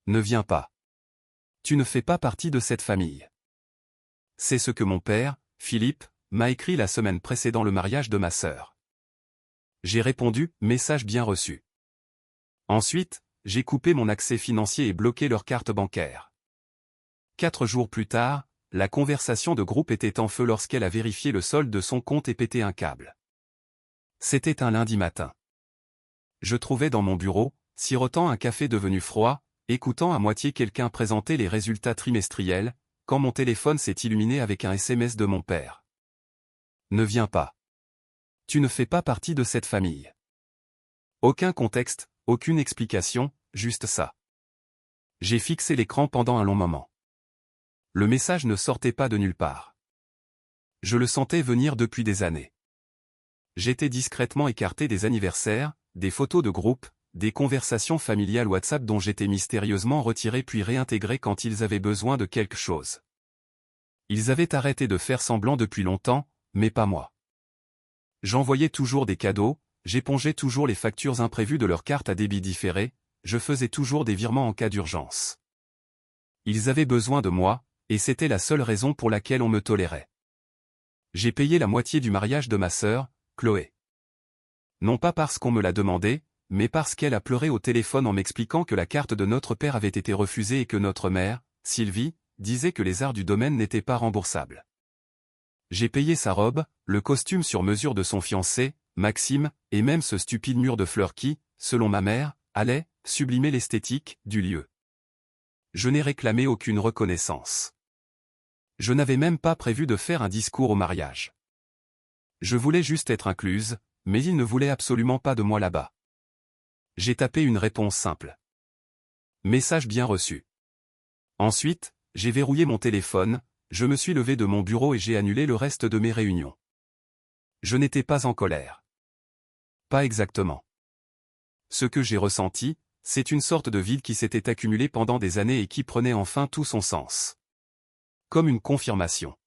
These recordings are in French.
Ne viens pas. Tu ne fais pas partie de cette famille. C'est ce que mon père, Philippe, m'a écrit la semaine précédant le mariage de ma sœur. J'ai répondu, message bien reçu. Ensuite, j'ai coupé mon accès financier et bloqué leur carte bancaire. 4 jours plus tard, la conversation de groupe était en feu lorsqu'elle a vérifié le solde de son compte et pété un câble. C'était un lundi matin. Je trouvais dans mon bureau, sirotant un café devenu froid, écoutant à moitié quelqu'un présenter les résultats trimestriels, quand mon téléphone s'est illuminé avec un SMS de mon père. Ne viens pas. Tu ne fais pas partie de cette famille. Aucun contexte, aucune explication, juste ça. J'ai fixé l'écran pendant un long moment. Le message ne sortait pas de nulle part. Je le sentais venir depuis des années. J'étais discrètement écarté des anniversaires, des photos de groupe, des conversations familiales WhatsApp dont j'étais mystérieusement retiré puis réintégré quand ils avaient besoin de quelque chose. Ils avaient arrêté de faire semblant depuis longtemps, mais pas moi. J'envoyais toujours des cadeaux, j'épongeais toujours les factures imprévues de leurs cartes à débit différé, je faisais toujours des virements en cas d'urgence. Ils avaient besoin de moi, et c'était la seule raison pour laquelle on me tolérait. J'ai payé la moitié du mariage de ma sœur, Chloé. Non pas parce qu'on me l'a demandé, mais parce qu'elle a pleuré au téléphone en m'expliquant que la carte de notre père avait été refusée et que notre mère, Sylvie, disait que les arts du domaine n'étaient pas remboursables. J'ai payé sa robe, le costume sur mesure de son fiancé, Maxime, et même ce stupide mur de fleurs qui, selon ma mère, allait sublimer l'esthétique du lieu. Je n'ai réclamé aucune reconnaissance. Je n'avais même pas prévu de faire un discours au mariage. Je voulais juste être incluse, mais ils ne voulaient absolument pas de moi là-bas. J'ai tapé une réponse simple. Message bien reçu. Ensuite, j'ai verrouillé mon téléphone, je me suis levé de mon bureau et j'ai annulé le reste de mes réunions. Je n'étais pas en colère. Pas exactement. Ce que j'ai ressenti, c'est une sorte de vide qui s'était accumulé pendant des années et qui prenait enfin tout son sens. Comme une confirmation.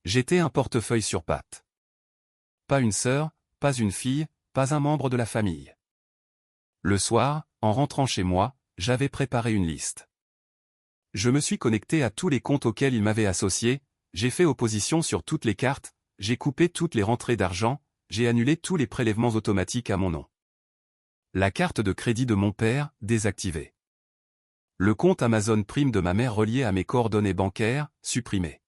J'étais un portefeuille sur pattes. Pas une sœur, pas une fille, pas un membre de la famille. Le soir, en rentrant chez moi, j'avais préparé une liste. Je me suis connecté à tous les comptes auxquels il m'avait associé, j'ai fait opposition sur toutes les cartes, j'ai coupé toutes les rentrées d'argent, j'ai annulé tous les prélèvements automatiques à mon nom. La carte de crédit de mon père, désactivée. Le compte Amazon Prime de ma mère relié à mes coordonnées bancaires, supprimé.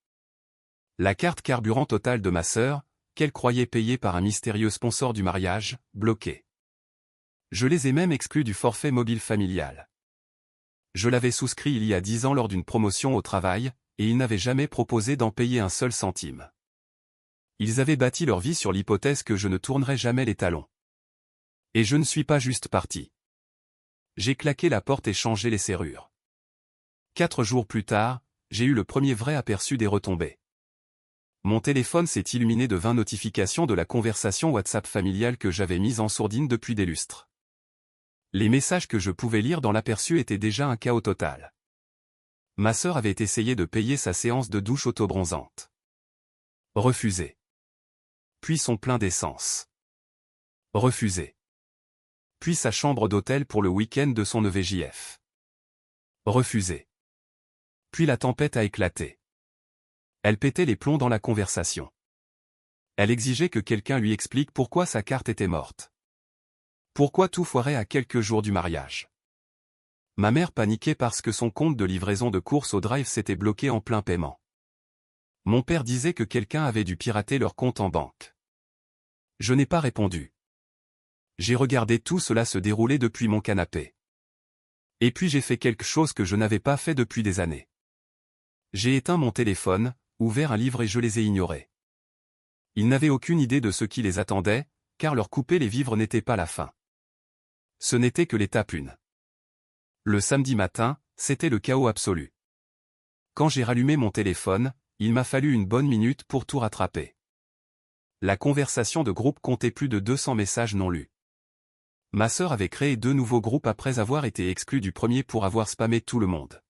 La carte carburant totale de ma sœur, qu'elle croyait payée par un mystérieux sponsor du mariage, bloquée. Je les ai même exclus du forfait mobile familial. Je l'avais souscrit il y a 10 ans lors d'une promotion au travail, et ils n'avaient jamais proposé d'en payer un seul centime. Ils avaient bâti leur vie sur l'hypothèse que je ne tournerais jamais les talons. Et je ne suis pas juste parti. J'ai claqué la porte et changé les serrures. 4 jours plus tard, j'ai eu le premier vrai aperçu des retombées. Mon téléphone s'est illuminé de 20 notifications de la conversation WhatsApp familiale que j'avais mise en sourdine depuis des lustres. Les messages que je pouvais lire dans l'aperçu étaient déjà un chaos total. Ma sœur avait essayé de payer sa séance de douche autobronzante. Refusé. Puis son plein d'essence. Refusé. Puis sa chambre d'hôtel pour le week-end de son EVJF. Refusé. Puis la tempête a éclaté. Elle pétait les plombs dans la conversation. Elle exigeait que quelqu'un lui explique pourquoi sa carte était morte. Pourquoi tout foirait à quelques jours du mariage. Ma mère paniquait parce que son compte de livraison de courses au drive s'était bloqué en plein paiement. Mon père disait que quelqu'un avait dû pirater leur compte en banque. Je n'ai pas répondu. J'ai regardé tout cela se dérouler depuis mon canapé. Et puis j'ai fait quelque chose que je n'avais pas fait depuis des années. J'ai éteint mon téléphone, ouvert un livre et je les ai ignorés. Ils n'avaient aucune idée de ce qui les attendait, car leur couper les vivres n'était pas la fin. Ce n'était que l'étape 1. Le samedi matin, c'était le chaos absolu. Quand j'ai rallumé mon téléphone, il m'a fallu une bonne minute pour tout rattraper. La conversation de groupe comptait plus de 200 messages non lus. Ma sœur avait créé 2 nouveaux groupes après avoir été exclue du premier pour avoir spammé tout le monde.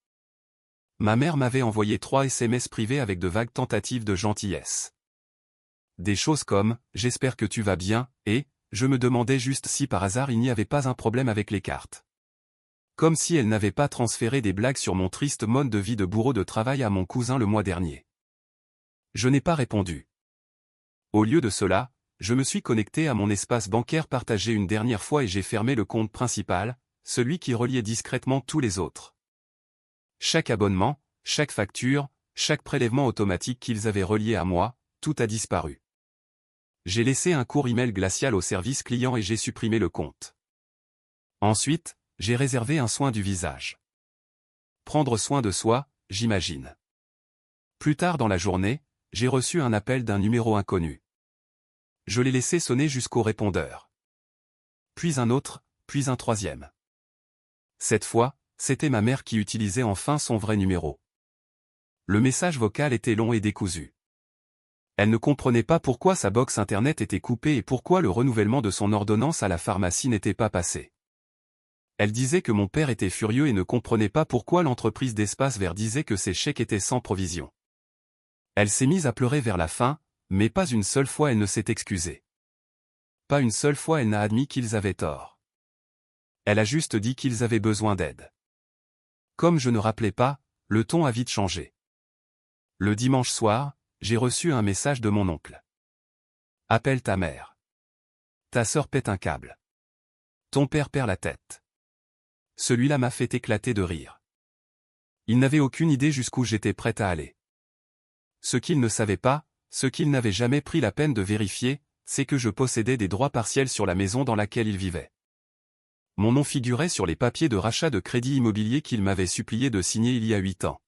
Ma mère m'avait envoyé 3 SMS privés avec de vagues tentatives de gentillesse. Des choses comme « J'espère que tu vas bien » et « Je me demandais juste si par hasard il n'y avait pas un problème avec les cartes. » Comme si elle n'avait pas transféré des blagues sur mon triste mode de vie de bourreau de travail à mon cousin le mois dernier. Je n'ai pas répondu. Au lieu de cela, je me suis connecté à mon espace bancaire partagé une dernière fois et j'ai fermé le compte principal, celui qui reliait discrètement tous les autres. Chaque abonnement, chaque facture, chaque prélèvement automatique qu'ils avaient relié à moi, tout a disparu. J'ai laissé un court email glacial au service client et j'ai supprimé le compte. Ensuite, j'ai réservé un soin du visage. Prendre soin de soi, j'imagine. Plus tard dans la journée, j'ai reçu un appel d'un numéro inconnu. Je l'ai laissé sonner jusqu'au répondeur. Puis un autre, puis un troisième. Cette fois, c'était ma mère qui utilisait enfin son vrai numéro. Le message vocal était long et décousu. Elle ne comprenait pas pourquoi sa box internet était coupée et pourquoi le renouvellement de son ordonnance à la pharmacie n'était pas passé. Elle disait que mon père était furieux et ne comprenait pas pourquoi l'entreprise d'Espace Vert disait que ses chèques étaient sans provision. Elle s'est mise à pleurer vers la fin, mais pas une seule fois elle ne s'est excusée. Pas une seule fois elle n'a admis qu'ils avaient tort. Elle a juste dit qu'ils avaient besoin d'aide. Comme je ne rappelais pas, le ton a vite changé. Le dimanche soir, j'ai reçu un message de mon oncle. Appelle ta mère. Ta sœur pète un câble. Ton père perd la tête. Celui-là m'a fait éclater de rire. Il n'avait aucune idée jusqu'où j'étais prête à aller. Ce qu'il ne savait pas, ce qu'il n'avait jamais pris la peine de vérifier, c'est que je possédais des droits partiels sur la maison dans laquelle il vivait. Mon nom figurait sur les papiers de rachat de crédit immobilier qu'il m'avait supplié de signer il y a 8 ans.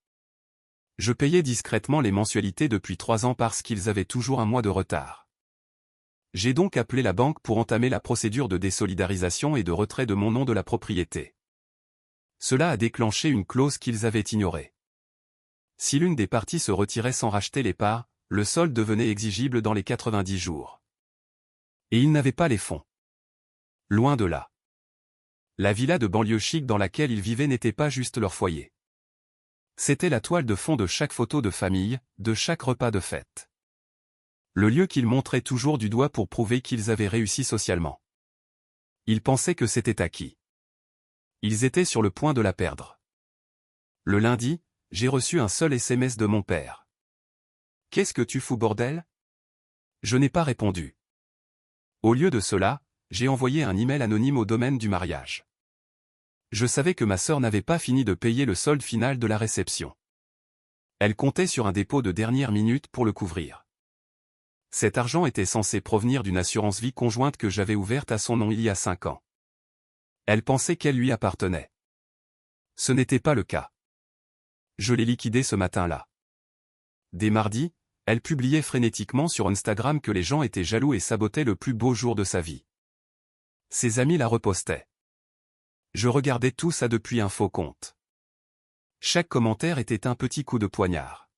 Je payais discrètement les mensualités depuis 3 ans parce qu'ils avaient toujours un mois de retard. J'ai donc appelé la banque pour entamer la procédure de désolidarisation et de retrait de mon nom de la propriété. Cela a déclenché une clause qu'ils avaient ignorée. Si l'une des parties se retirait sans racheter les parts, le solde devenait exigible dans les 90 jours. Et ils n'avaient pas les fonds. Loin de là. La villa de banlieue chic dans laquelle ils vivaient n'était pas juste leur foyer. C'était la toile de fond de chaque photo de famille, de chaque repas de fête. Le lieu qu'ils montraient toujours du doigt pour prouver qu'ils avaient réussi socialement. Ils pensaient que c'était acquis. Ils étaient sur le point de la perdre. Le lundi, j'ai reçu un seul SMS de mon père. « Qu'est-ce que tu fous bordel ?» Je n'ai pas répondu. Au lieu de cela, j'ai envoyé un email anonyme au domaine du mariage. Je savais que ma sœur n'avait pas fini de payer le solde final de la réception. Elle comptait sur un dépôt de dernière minute pour le couvrir. Cet argent était censé provenir d'une assurance vie conjointe que j'avais ouverte à son nom il y a 5 ans. Elle pensait qu'elle lui appartenait. Ce n'était pas le cas. Je l'ai liquidé ce matin-là. Dès mardi, elle publiait frénétiquement sur Instagram que les gens étaient jaloux et sabotaient le plus beau jour de sa vie. Ses amis la repostaient. Je regardais tout ça depuis un faux compte. Chaque commentaire était un petit coup de poignard.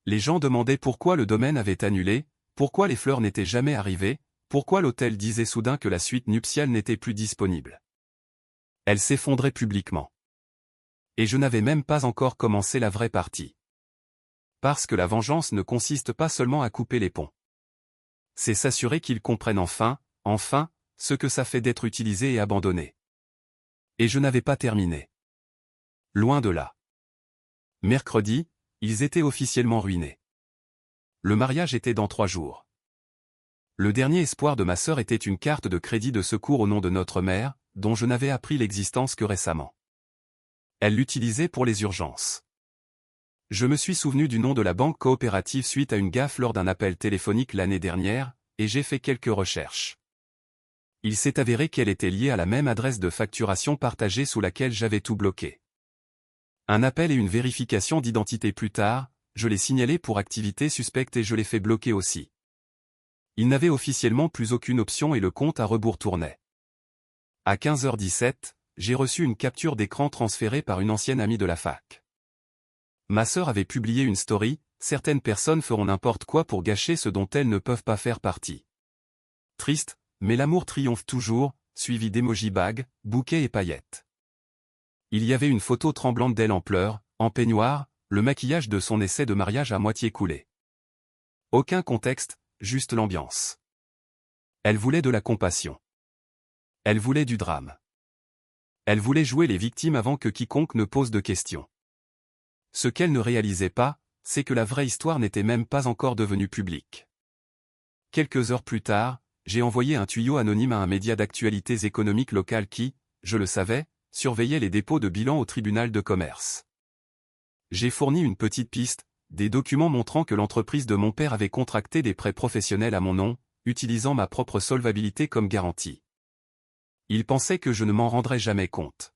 Les gens demandaient pourquoi le domaine avait annulé, pourquoi les fleurs n'étaient jamais arrivées, pourquoi l'hôtel disait soudain que la suite nuptiale n'était plus disponible. Elle s'effondrait publiquement. Et je n'avais même pas encore commencé la vraie partie. Parce que la vengeance ne consiste pas seulement à couper les ponts. C'est s'assurer qu'ils comprennent enfin, ce que ça fait d'être utilisé et abandonné. Et je n'avais pas terminé. Loin de là. Mercredi, ils étaient officiellement ruinés. Le mariage était dans 3 jours. Le dernier espoir de ma sœur était une carte de crédit de secours au nom de notre mère, dont je n'avais appris l'existence que récemment. Elle l'utilisait pour les urgences. Je me suis souvenu du nom de la banque coopérative suite à une gaffe lors d'un appel téléphonique l'année dernière, et j'ai fait quelques recherches. Il s'est avéré qu'elle était liée à la même adresse de facturation partagée sous laquelle j'avais tout bloqué. Un appel et une vérification d'identité plus tard, je l'ai signalé pour activité suspecte et je l'ai fait bloquer aussi. Il n'avait officiellement plus aucune option et le compte à rebours tournait. À 15h17, j'ai reçu une capture d'écran transférée par une ancienne amie de la fac. Ma sœur avait publié une story, certaines personnes feront n'importe quoi pour gâcher ce dont elles ne peuvent pas faire partie. Triste, mais l'amour triomphe toujours, suivi d'émojis bagues, bouquets et paillettes. Il y avait une photo tremblante d'elle en pleurs, en peignoir, le maquillage de son essai de mariage à moitié coulé. Aucun contexte, juste l'ambiance. Elle voulait de la compassion. Elle voulait du drame. Elle voulait jouer les victimes avant que quiconque ne pose de questions. Ce qu'elle ne réalisait pas, c'est que la vraie histoire n'était même pas encore devenue publique. Quelques heures plus tard, j'ai envoyé un tuyau anonyme à un média d'actualités économiques local qui, je le savais, surveillait les dépôts de bilan au tribunal de commerce. J'ai fourni une petite piste, des documents montrant que l'entreprise de mon père avait contracté des prêts professionnels à mon nom, utilisant ma propre solvabilité comme garantie. Il pensait que je ne m'en rendrais jamais compte.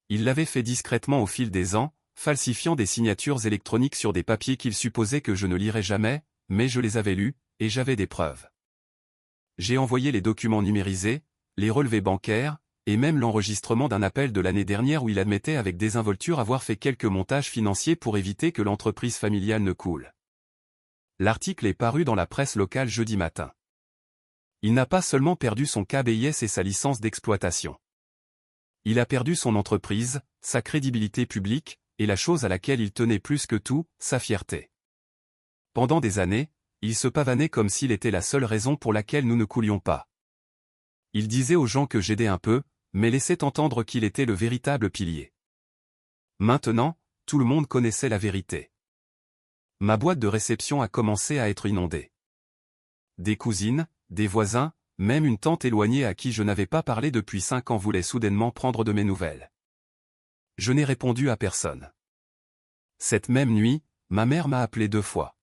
Il l'avait fait discrètement au fil des ans, falsifiant des signatures électroniques sur des papiers qu'il supposait que je ne lirais jamais, mais je les avais lus, et j'avais des preuves. J'ai envoyé les documents numérisés, les relevés bancaires, et même l'enregistrement d'un appel de l'année dernière où il admettait avec désinvolture avoir fait quelques montages financiers pour éviter que l'entreprise familiale ne coule. L'article est paru dans la presse locale jeudi matin. Il n'a pas seulement perdu son KBIS et sa licence d'exploitation. Il a perdu son entreprise, sa crédibilité publique, et la chose à laquelle il tenait plus que tout, sa fierté. Pendant des années, il se pavanait comme s'il était la seule raison pour laquelle nous ne coulions pas. Il disait aux gens que j'aidais un peu, mais laissait entendre qu'il était le véritable pilier. Maintenant, tout le monde connaissait la vérité. Ma boîte de réception a commencé à être inondée. Des cousines, des voisins, même une tante éloignée à qui je n'avais pas parlé depuis 5 ans voulait soudainement prendre de mes nouvelles. Je n'ai répondu à personne. Cette même nuit, ma mère m'a appelé 2 fois.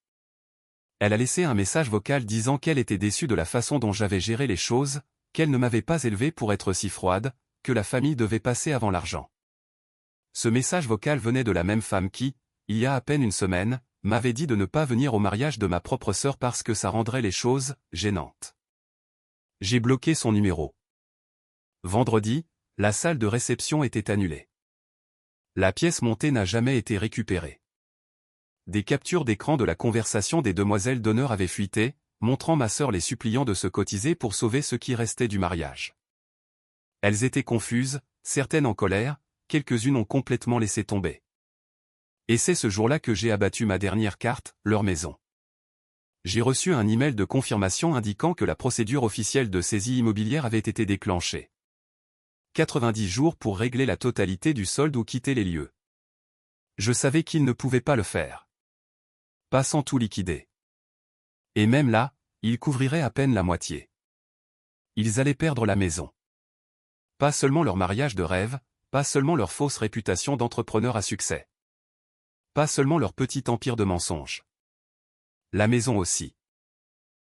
Elle a laissé un message vocal disant qu'elle était déçue de la façon dont j'avais géré les choses, qu'elle ne m'avait pas élevée pour être si froide, que la famille devait passer avant l'argent. Ce message vocal venait de la même femme qui, il y a à peine une semaine, m'avait dit de ne pas venir au mariage de ma propre sœur parce que ça rendrait les choses gênantes. J'ai bloqué son numéro. Vendredi, la salle de réception était annulée. La pièce montée n'a jamais été récupérée. Des captures d'écran de la conversation des demoiselles d'honneur avaient fuité, montrant ma sœur les suppliant de se cotiser pour sauver ce qui restait du mariage. Elles étaient confuses, certaines en colère, quelques-unes ont complètement laissé tomber. Et c'est ce jour-là que j'ai abattu ma dernière carte, leur maison. J'ai reçu un email de confirmation indiquant que la procédure officielle de saisie immobilière avait été déclenchée. 90 jours pour régler la totalité du solde ou quitter les lieux. Je savais qu'ils ne pouvaient pas le faire. Pas sans tout liquider. Et même là, ils couvriraient à peine la moitié. Ils allaient perdre la maison. Pas seulement leur mariage de rêve, pas seulement leur fausse réputation d'entrepreneur à succès. Pas seulement leur petit empire de mensonges. La maison aussi.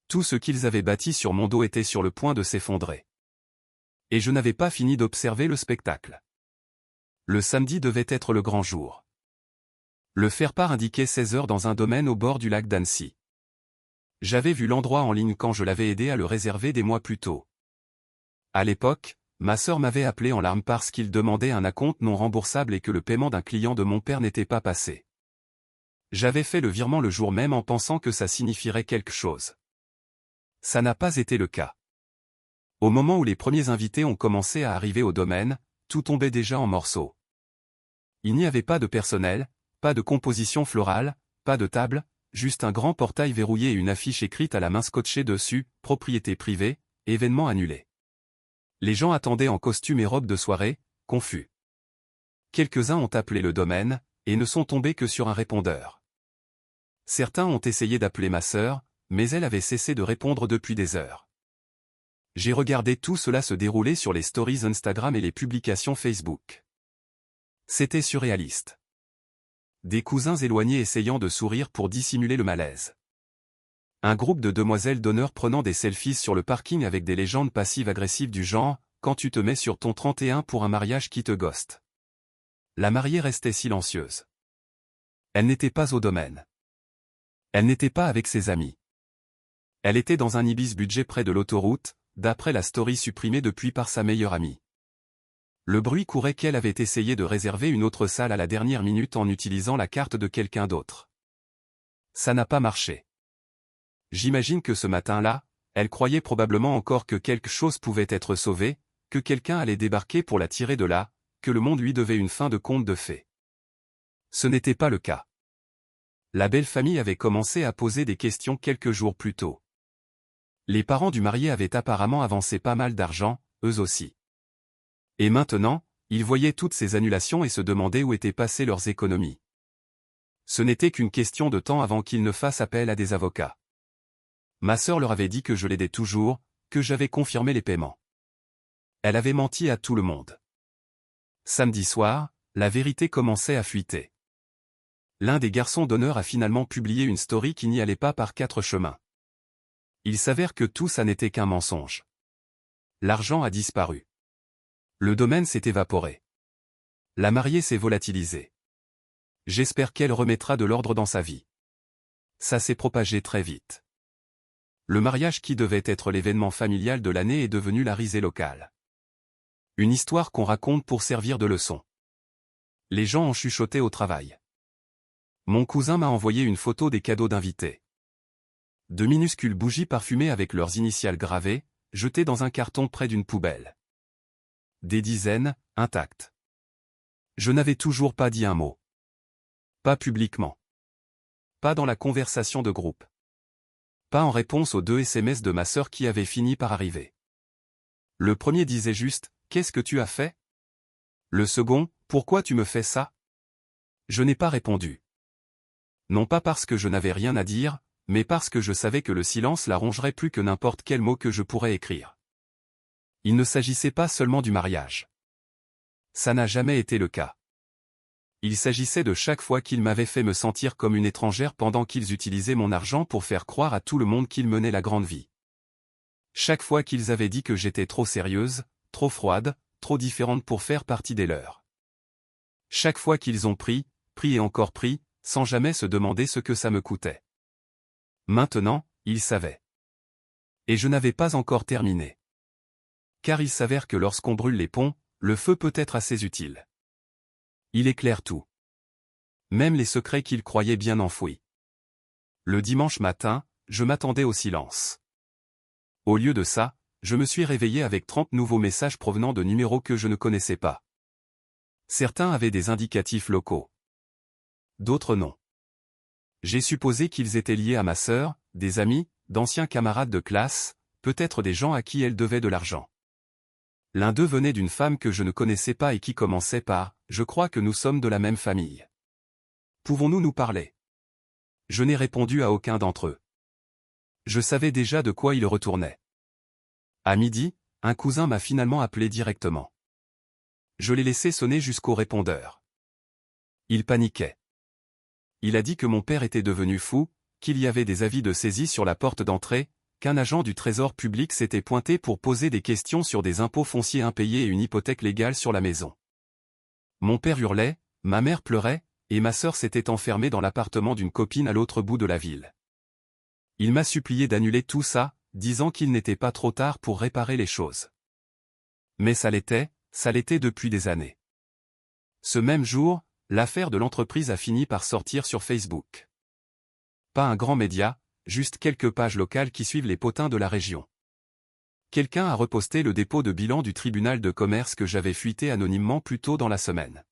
Tout ce qu'ils avaient bâti sur mon dos était sur le point de s'effondrer. Et je n'avais pas fini d'observer le spectacle. Le samedi devait être le grand jour. Le faire-part indiquait 16 heures dans un domaine au bord du lac d'Annecy. J'avais vu l'endroit en ligne quand je l'avais aidé à le réserver des mois plus tôt. À l'époque, ma sœur m'avait appelé en larmes parce qu'il demandait un acompte non remboursable et que le paiement d'un client de mon père n'était pas passé. J'avais fait le virement le jour même en pensant que ça signifierait quelque chose. Ça n'a pas été le cas. Au moment où les premiers invités ont commencé à arriver au domaine, tout tombait déjà en morceaux. Il n'y avait pas de personnel, pas de composition florale, pas de table, juste un grand portail verrouillé et une affiche écrite à la main scotchée dessus, propriété privée, événement annulé. Les gens attendaient en costume et robe de soirée, confus. Quelques-uns ont appelé le domaine, et ne sont tombés que sur un répondeur. Certains ont essayé d'appeler ma sœur, mais elle avait cessé de répondre depuis des heures. J'ai regardé tout cela se dérouler sur les stories Instagram et les publications Facebook. C'était surréaliste. Des cousins éloignés essayant de sourire pour dissimuler le malaise. Un groupe de demoiselles d'honneur prenant des selfies sur le parking avec des légendes passives-agressives du genre « Quand tu te mets sur ton 31 pour un mariage qui te ghoste ». La mariée restait silencieuse. Elle n'était pas au domaine. Elle n'était pas avec ses amis. Elle était dans un Ibis budget près de l'autoroute, d'après la story supprimée depuis par sa meilleure amie. Le bruit courait qu'elle avait essayé de réserver une autre salle à la dernière minute en utilisant la carte de quelqu'un d'autre. Ça n'a pas marché. J'imagine que ce matin-là, elle croyait probablement encore que quelque chose pouvait être sauvé, que quelqu'un allait débarquer pour la tirer de là, que le monde lui devait une fin de conte de fées. Ce n'était pas le cas. La belle famille avait commencé à poser des questions quelques jours plus tôt. Les parents du marié avaient apparemment avancé pas mal d'argent, eux aussi. Et maintenant, Ils voyaient toutes ces annulations et se demandaient où étaient passées leurs économies. Ce n'était qu'une question de temps avant qu'ils ne fassent appel à des avocats. Ma sœur leur avait dit que je l'aidais toujours, que j'avais confirmé les paiements. Elle avait menti à tout le monde. Samedi soir, la vérité commençait à fuiter. L'un des garçons d'honneur a finalement publié une story qui n'y allait pas par 4 chemins. Il s'avère que tout ça n'était qu'un mensonge. L'argent a disparu. Le domaine s'est évaporé. La mariée s'est volatilisée. J'espère qu'elle remettra de l'ordre dans sa vie. Ça s'est propagé très vite. Le mariage qui devait être l'événement familial de l'année est devenu la risée locale. Une histoire qu'on raconte pour servir de leçon. Les gens ont chuchoté au travail. Mon cousin m'a envoyé une photo des cadeaux d'invités. De minuscules bougies parfumées avec leurs initiales gravées, jetées dans un carton près d'une poubelle. Des dizaines, intactes. Je n'avais toujours pas dit un mot. Pas publiquement. Pas dans la conversation de groupe. Pas en réponse aux 2 SMS de ma sœur qui avaient fini par arriver. Le premier disait juste « Qu'est-ce que tu as fait ?» Le second « Pourquoi tu me fais ça ?» Je n'ai pas répondu. Non pas parce que je n'avais rien à dire, mais parce que je savais que le silence la rongerait plus que n'importe quel mot que je pourrais écrire. Il ne s'agissait pas seulement du mariage. Ça n'a jamais été le cas. Il s'agissait de chaque fois qu'ils m'avaient fait me sentir comme une étrangère pendant qu'ils utilisaient mon argent pour faire croire à tout le monde qu'ils menaient la grande vie. Chaque fois qu'ils avaient dit que j'étais trop sérieuse, trop froide, trop différente pour faire partie des leurs. Chaque fois qu'ils ont pris et encore pris, sans jamais se demander ce que ça me coûtait. Maintenant, ils savaient. Et je n'avais pas encore terminé. Car il s'avère que lorsqu'on brûle les ponts, le feu peut être assez utile. Il éclaire tout. Même les secrets qu'ils croyaient bien enfouis. Le dimanche matin, je m'attendais au silence. Au lieu de ça, je me suis réveillé avec 30 nouveaux messages provenant de numéros que je ne connaissais pas. Certains avaient des indicatifs locaux. D'autres non. J'ai supposé qu'ils étaient liés à ma sœur, des amis, d'anciens camarades de classe, peut-être des gens à qui elle devait de l'argent. L'un d'eux venait d'une femme que je ne connaissais pas et qui commençait par « Je crois que nous sommes de la même famille. Pouvons-nous nous parler ?» Je n'ai répondu à aucun d'entre eux. Je savais déjà de quoi ils retournaient. À midi, un cousin m'a finalement appelé directement. Je l'ai laissé sonner jusqu'au répondeur. Il paniquait. Il a dit que mon père était devenu fou, qu'il y avait des avis de saisie sur la porte d'entrée, qu'un agent du Trésor public s'était pointé pour poser des questions sur des impôts fonciers impayés et une hypothèque légale sur la maison. Mon père hurlait, ma mère pleurait, et ma sœur s'était enfermée dans l'appartement d'une copine à l'autre bout de la ville. Il m'a supplié d'annuler tout ça, disant qu'il n'était pas trop tard pour réparer les choses. Mais ça l'était depuis des années. Ce même jour, l'affaire de l'entreprise a fini par sortir sur Facebook. Pas un grand média, juste quelques pages locales qui suivent les potins de la région. Quelqu'un a reposté le dépôt de bilan du tribunal de commerce que j'avais fuité anonymement plus tôt dans la semaine.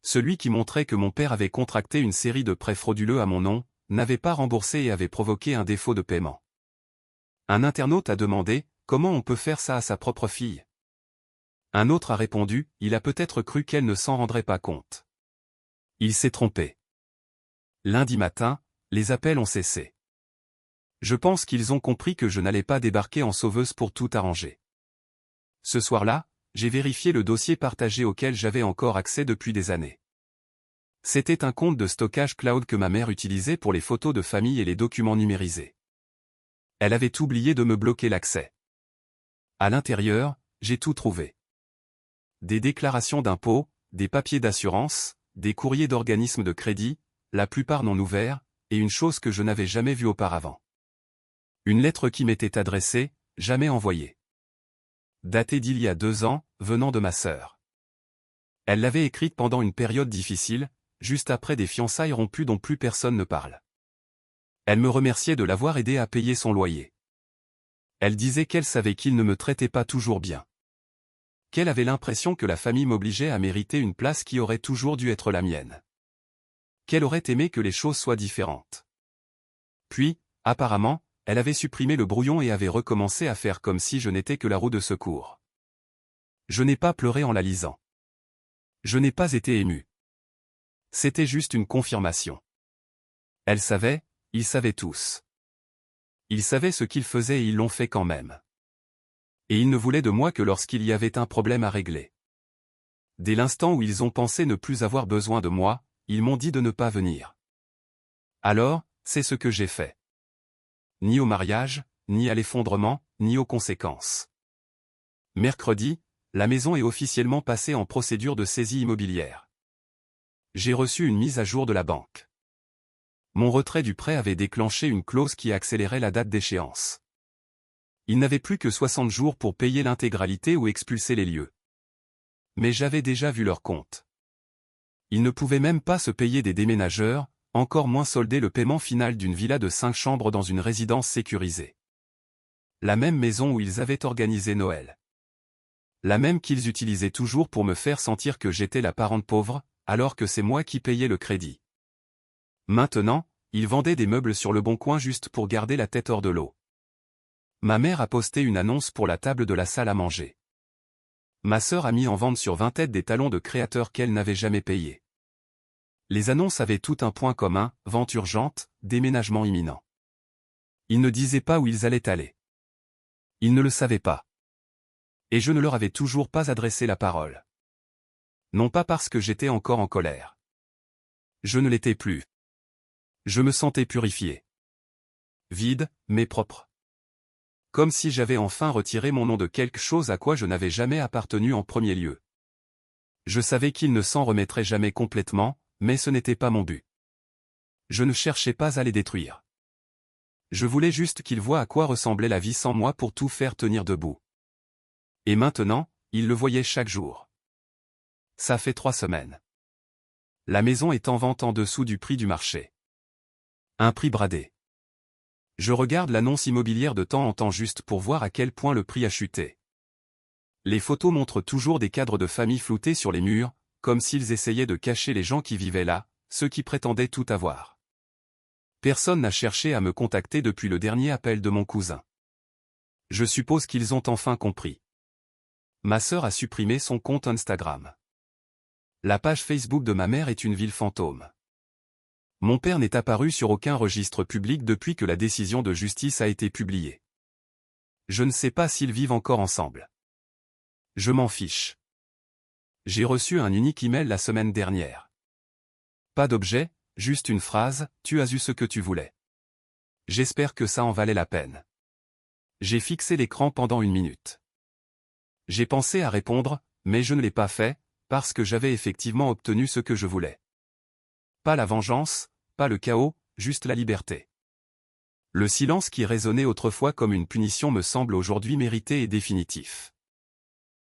Celui qui montrait que mon père avait contracté une série de prêts frauduleux à mon nom, n'avait pas remboursé et avait provoqué un défaut de paiement. Un internaute a demandé « Comment on peut faire ça à sa propre fille ?» Un autre a répondu « Il a peut-être cru qu'elle ne s'en rendrait pas compte. » Il s'est trompé. Lundi matin, les appels ont cessé. Je pense qu'ils ont compris que je n'allais pas débarquer en sauveuse pour tout arranger. Ce soir-là, j'ai vérifié le dossier partagé auquel j'avais encore accès depuis des années. C'était un compte de stockage cloud que ma mère utilisait pour les photos de famille et les documents numérisés. Elle avait oublié de me bloquer l'accès. À l'intérieur, j'ai tout trouvé. Des déclarations d'impôts, des papiers d'assurance, des courriers d'organismes de crédit, la plupart non ouverts, et une chose que je n'avais jamais vue auparavant. Une lettre qui m'était adressée, jamais envoyée. Datée d'il y a 2 ans, venant de ma sœur. Elle l'avait écrite pendant une période difficile, juste après des fiançailles rompues dont plus personne ne parle. Elle me remerciait de l'avoir aidé à payer son loyer. Elle disait qu'elle savait qu'il ne me traitait pas toujours bien. Qu'elle avait l'impression que la famille m'obligeait à mériter une place qui aurait toujours dû être la mienne. Qu'elle aurait aimé que les choses soient différentes. Puis, apparemment, elle avait supprimé le brouillon et avait recommencé à faire comme si je n'étais que la roue de secours. Je n'ai pas pleuré en la lisant. Je n'ai pas été ému. C'était juste une confirmation. Elle savait, ils savaient tous. Ils savaient ce qu'ils faisaient et ils l'ont fait quand même. Et ils ne voulaient de moi que lorsqu'il y avait un problème à régler. Dès l'instant où ils ont pensé ne plus avoir besoin de moi, ils m'ont dit de ne pas venir. Alors, c'est ce que j'ai fait. Ni au mariage, ni à l'effondrement, ni aux conséquences. Mercredi, la maison est officiellement passée en procédure de saisie immobilière. J'ai reçu une mise à jour de la banque. Mon retrait du prêt avait déclenché une clause qui accélérait la date d'échéance. Ils n'avaient plus que 60 jours pour payer l'intégralité ou expulser les lieux. Mais j'avais déjà vu leur compte. Ils ne pouvaient même pas se payer des déménageurs, encore moins solder le paiement final d'une villa de 5 chambres dans une résidence sécurisée. La même maison où ils avaient organisé Noël. La même qu'ils utilisaient toujours pour me faire sentir que j'étais la parente pauvre, alors que c'est moi qui payais le crédit. Maintenant, ils vendaient des meubles sur le bon coin juste pour garder la tête hors de l'eau. Ma mère a posté une annonce pour la table de la salle à manger. Ma sœur a mis en vente sur Vinted des talons de créateurs qu'elle n'avait jamais payés. Les annonces avaient tout un point commun, vente urgente, déménagement imminent. Ils ne disaient pas où ils allaient aller. Ils ne le savaient pas. Et je ne leur avais toujours pas adressé la parole. Non pas parce que j'étais encore en colère. Je ne l'étais plus. Je me sentais purifié. Vide, mais propre. Comme si j'avais enfin retiré mon nom de quelque chose à quoi je n'avais jamais appartenu en premier lieu. Je savais qu'ils ne s'en remettraient jamais complètement, mais ce n'était pas mon but. Je ne cherchais pas à les détruire. Je voulais juste qu'ils voient à quoi ressemblait la vie sans moi pour tout faire tenir debout. Et maintenant, ils le voyaient chaque jour. Ça fait 3 semaines. La maison est en vente en dessous du prix du marché. Un prix bradé. Je regarde l'annonce immobilière de temps en temps juste pour voir à quel point le prix a chuté. Les photos montrent toujours des cadres de famille floutés sur les murs, comme s'ils essayaient de cacher les gens qui vivaient là, ceux qui prétendaient tout avoir. Personne n'a cherché à me contacter depuis le dernier appel de mon cousin. Je suppose qu'ils ont enfin compris. Ma sœur a supprimé son compte Instagram. La page Facebook de ma mère est une ville fantôme. Mon père n'est apparu sur aucun registre public depuis que la décision de justice a été publiée. Je ne sais pas s'ils vivent encore ensemble. Je m'en fiche. J'ai reçu un unique email la semaine dernière. Pas d'objet, juste une phrase, tu as eu ce que tu voulais. J'espère que ça en valait la peine. J'ai fixé l'écran pendant 1 minute. J'ai pensé à répondre, mais je ne l'ai pas fait, parce que j'avais effectivement obtenu ce que je voulais. Pas la vengeance, pas le chaos, juste la liberté. Le silence qui résonnait autrefois comme une punition me semble aujourd'hui mérité et définitif.